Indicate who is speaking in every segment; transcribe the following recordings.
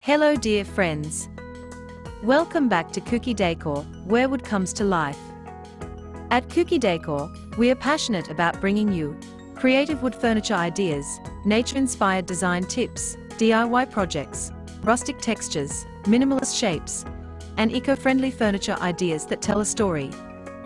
Speaker 1: Hello dear friends. Welcome back to Kuki Decor, where wood comes to life. At Kuki Decor, we are passionate about bringing you creative wood furniture ideas, nature-inspired design tips, DIY projects, rustic textures, minimalist shapes, and eco-friendly furniture ideas that tell a story.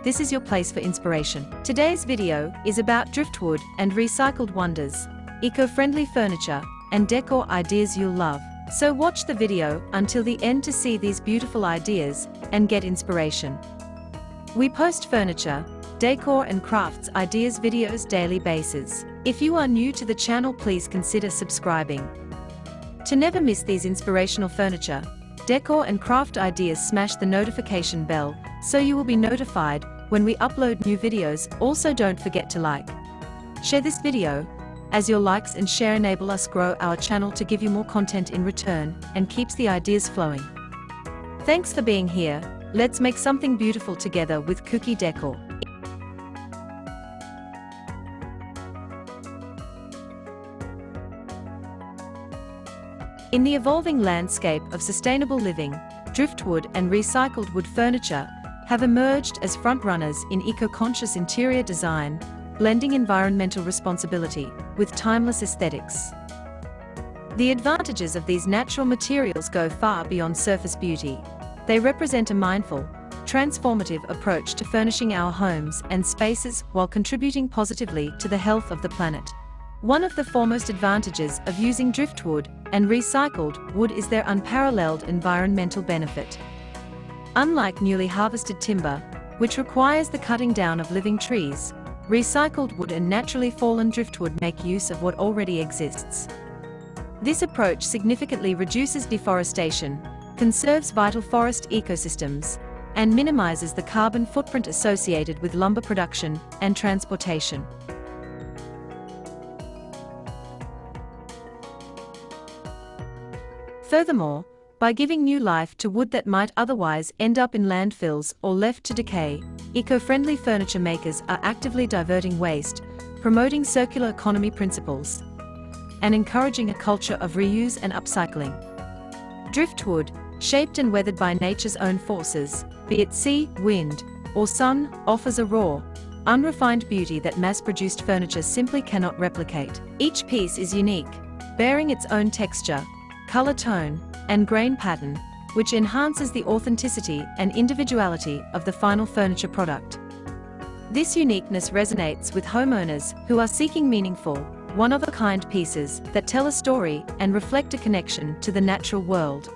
Speaker 1: This is your place for inspiration. Today's video is about Driftwood and Recycled Wonders, eco-friendly furniture and decor ideas you'll love. So watch the video until the end to see these beautiful ideas and get inspiration. We post furniture, decor and crafts ideas videos daily basis. If you are new to the channel, please consider subscribing. To never miss these inspirational furniture, decor and craft ideas, smash the notification bell so you will be notified when we upload new videos. Also, don't forget to like, share this video, as your likes and share enable us grow our channel to give you more content in return and keeps the ideas flowing. Thanks for being here. Let's make something beautiful together with Kuki Decor. In the evolving landscape of sustainable living, driftwood and recycled wood furniture have emerged as frontrunners in eco-conscious interior design, blending environmental responsibility with timeless aesthetics. The advantages of these natural materials go far beyond surface beauty. They represent a mindful, transformative approach to furnishing our homes and spaces while contributing positively to the health of the planet. One of the foremost advantages of using driftwood and recycled wood is their unparalleled environmental benefit. Unlike newly harvested timber, which requires the cutting down of living trees, recycled wood and naturally fallen driftwood make use of what already exists. This approach significantly reduces deforestation, conserves vital forest ecosystems, and minimizes the carbon footprint associated with lumber production and transportation. Furthermore, by giving new life to wood that might otherwise end up in landfills or left to decay, eco-friendly furniture makers are actively diverting waste, promoting circular economy principles, and encouraging a culture of reuse and upcycling. Driftwood, shaped and weathered by nature's own forces, be it sea, wind, or sun, offers a raw, unrefined beauty that mass-produced furniture simply cannot replicate. Each piece is unique, bearing its own texture, color tone, and grain pattern, which enhances the authenticity and individuality of the final furniture product. This uniqueness resonates with homeowners who are seeking meaningful, one-of-a-kind pieces that tell a story and reflect a connection to the natural world.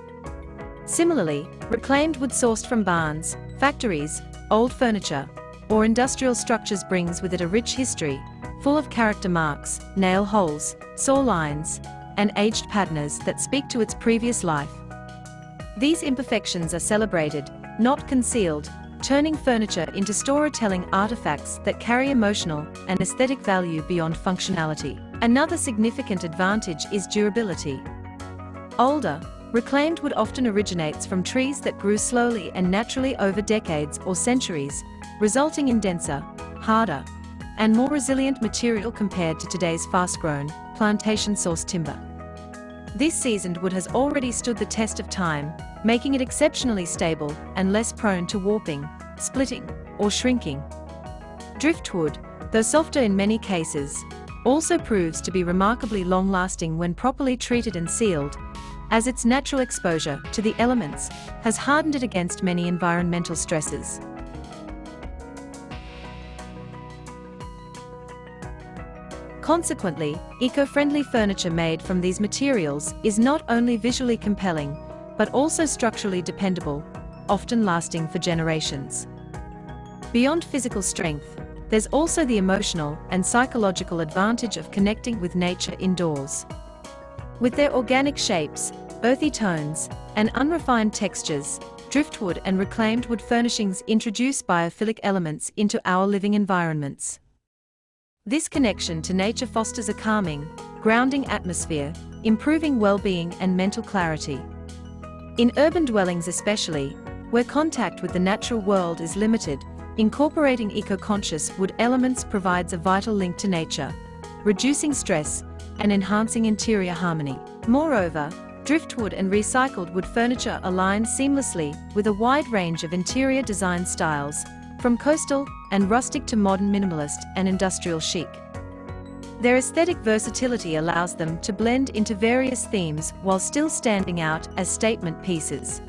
Speaker 1: Similarly, reclaimed wood sourced from barns, factories, old furniture, or industrial structures brings with it a rich history, full of character marks, nail holes, saw lines, and aged patterns that speak to its previous life. These imperfections are celebrated, not concealed, turning furniture into storytelling artifacts that carry emotional and aesthetic value beyond functionality. Another significant advantage is durability. Older, reclaimed wood often originates from trees that grew slowly and naturally over decades or centuries, resulting in denser, harder, and more resilient material compared to today's fast-grown, plantation-sourced timber. This seasoned wood has already stood the test of time, making it exceptionally stable and less prone to warping, splitting, or shrinking. Driftwood, though softer in many cases, also proves to be remarkably long-lasting when properly treated and sealed, as its natural exposure to the elements has hardened it against many environmental stresses. Consequently, eco-friendly furniture made from these materials is not only visually compelling, but also structurally dependable, often lasting for generations. Beyond physical strength, there's also the emotional and psychological advantage of connecting with nature indoors. With their organic shapes, earthy tones, and unrefined textures, driftwood and reclaimed wood furnishings introduce biophilic elements into our living environments. This connection to nature fosters a calming, grounding atmosphere, improving well-being and mental clarity. In urban dwellings especially, where contact with the natural world is limited, incorporating eco-conscious wood elements provides a vital link to nature, reducing stress and enhancing interior harmony. Moreover, Driftwood and recycled wood furniture align seamlessly with a wide range of interior design styles, from coastal and rustic to modern minimalist and industrial chic. Their aesthetic versatility allows them to blend into various themes while still standing out as statement pieces.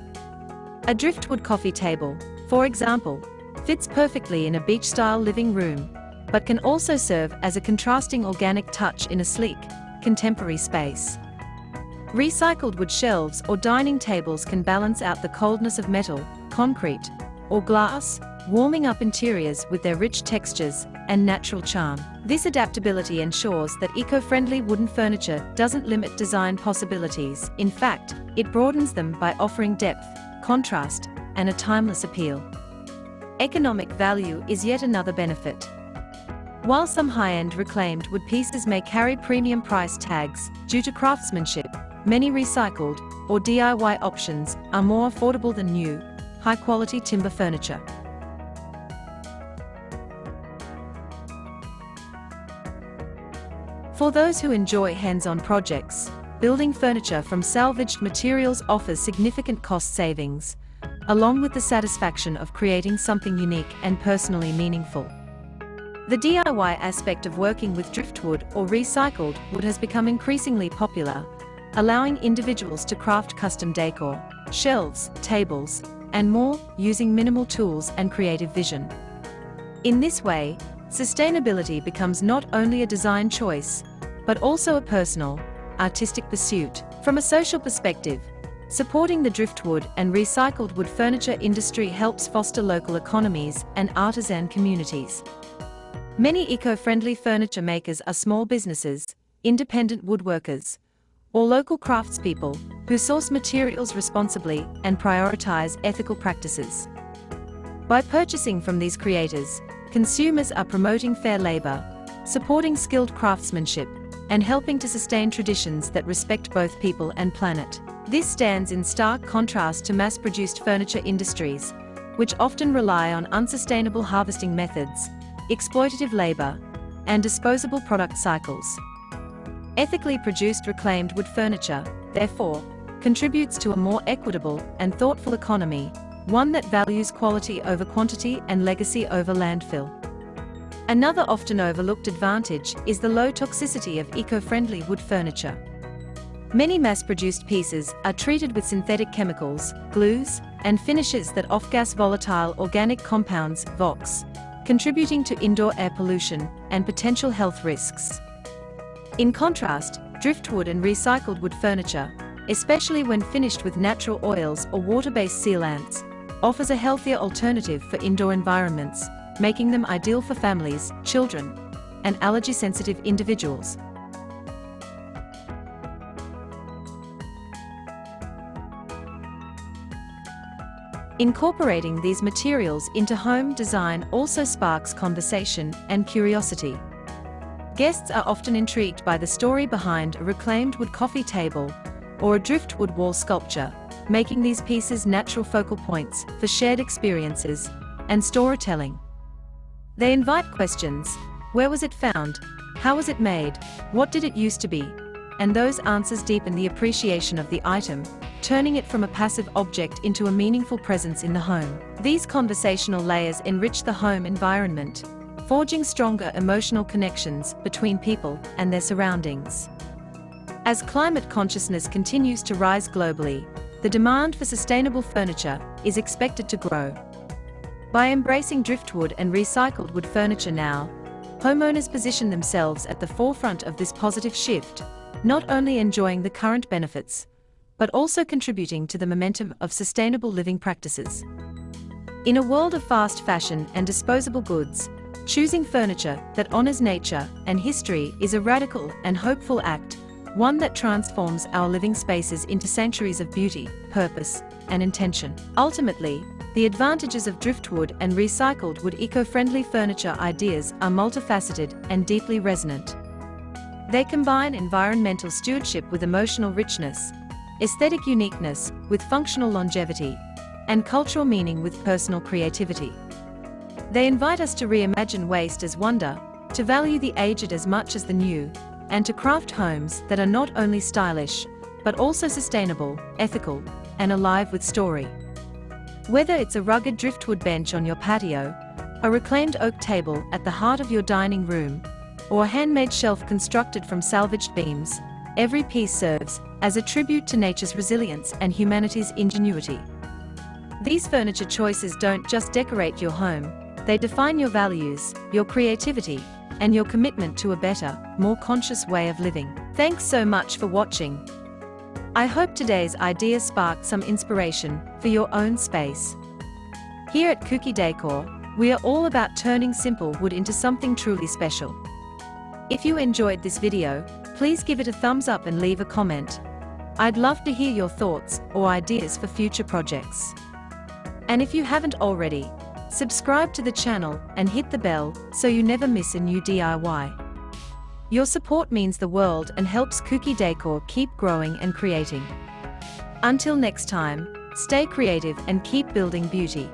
Speaker 1: A driftwood coffee table, for example, fits perfectly in a beach-style living room, but can also serve as a contrasting organic touch in a sleek, contemporary space. Recycled wood shelves or dining tables can balance out the coldness of metal, concrete, or glass, warming up interiors with their rich textures and natural charm. This adaptability ensures that eco-friendly wooden furniture doesn't limit design possibilities. In fact, it broadens them by offering depth, contrast, and a timeless appeal. Economic value is yet another benefit. While some high-end reclaimed wood pieces may carry premium price tags due to craftsmanship, many recycled or DIY options are more affordable than new, high-quality timber furniture. For those who enjoy hands-on projects, building furniture from salvaged materials offers significant cost savings, along with the satisfaction of creating something unique and personally meaningful. The DIY aspect of working with driftwood or recycled wood has become increasingly popular, allowing individuals to craft custom decor, shelves, tables, and more using minimal tools and creative vision. In this way, sustainability becomes not only a design choice, but also a personal, artistic pursuit. From a social perspective, supporting the driftwood and recycled wood furniture industry helps foster local economies and artisan communities. Many eco-friendly furniture makers are small businesses, independent woodworkers, or local craftspeople who source materials responsibly and prioritize ethical practices. By purchasing from these creators, consumers are promoting fair labor, supporting skilled craftsmanship, and helping to sustain traditions that respect both people and planet. This stands in stark contrast to mass-produced furniture industries, which often rely on unsustainable harvesting methods, exploitative labor, and disposable product cycles. Ethically produced reclaimed wood furniture, therefore, contributes to a more equitable and thoughtful economy, one that values quality over quantity and legacy over landfill. Another often overlooked advantage is the low toxicity of eco-friendly wood furniture. Many mass-produced pieces are treated with synthetic chemicals, glues, and finishes that off-gas volatile organic compounds, VOCs, contributing to indoor air pollution and potential health risks. In contrast, driftwood and recycled wood furniture, especially when finished with natural oils or water-based sealants, offers a healthier alternative for indoor environments, making them ideal for families, children, and allergy-sensitive individuals. Incorporating these materials into home design also sparks conversation and curiosity. Guests are often intrigued by the story behind a reclaimed wood coffee table or a driftwood wall sculpture, making these pieces natural focal points for shared experiences and storytelling. They invite questions: where was it found? How was it made? What did it used to be? And those answers deepen the appreciation of the item, turning it from a passive object into a meaningful presence in the home. These conversational layers enrich the home environment, forging stronger emotional connections between people and their surroundings. As climate consciousness continues to rise globally, the demand for sustainable furniture is expected to grow. By embracing driftwood and recycled wood furniture now, homeowners position themselves at the forefront of this positive shift, not only enjoying the current benefits, but also contributing to the momentum of sustainable living practices. In a world of fast fashion and disposable goods, choosing furniture that honors nature and history is a radical and hopeful act, one that transforms our living spaces into sanctuaries of beauty, purpose, and intention. Ultimately, the advantages of driftwood and recycled wood eco-friendly furniture ideas are multifaceted and deeply resonant. They combine environmental stewardship with emotional richness, aesthetic uniqueness with functional longevity, and cultural meaning with personal creativity. They invite us to reimagine waste as wonder, to value the aged as much as the new, and to craft homes that are not only stylish, but also sustainable, ethical, and alive with story. Whether it's a rugged driftwood bench on your patio, a reclaimed oak table at the heart of your dining room, or a handmade shelf constructed from salvaged beams, every piece serves as a tribute to nature's resilience and humanity's ingenuity. These furniture choices don't just decorate your home, they define your values, your creativity, and your commitment to a better, more conscious way of living. Thanks so much for watching. I hope today's idea sparked some inspiration for your own space. Here at Kuki Decor, we are all about turning simple wood into something truly special. If you enjoyed this video, please give it a thumbs up and leave a comment. I'd love to hear your thoughts or ideas for future projects. And if you haven't already, subscribe to the channel and hit the bell so you never miss a new DIY. Your support means the world and helps Kuki Decor keep growing and creating. Until next time, stay creative and keep building beauty.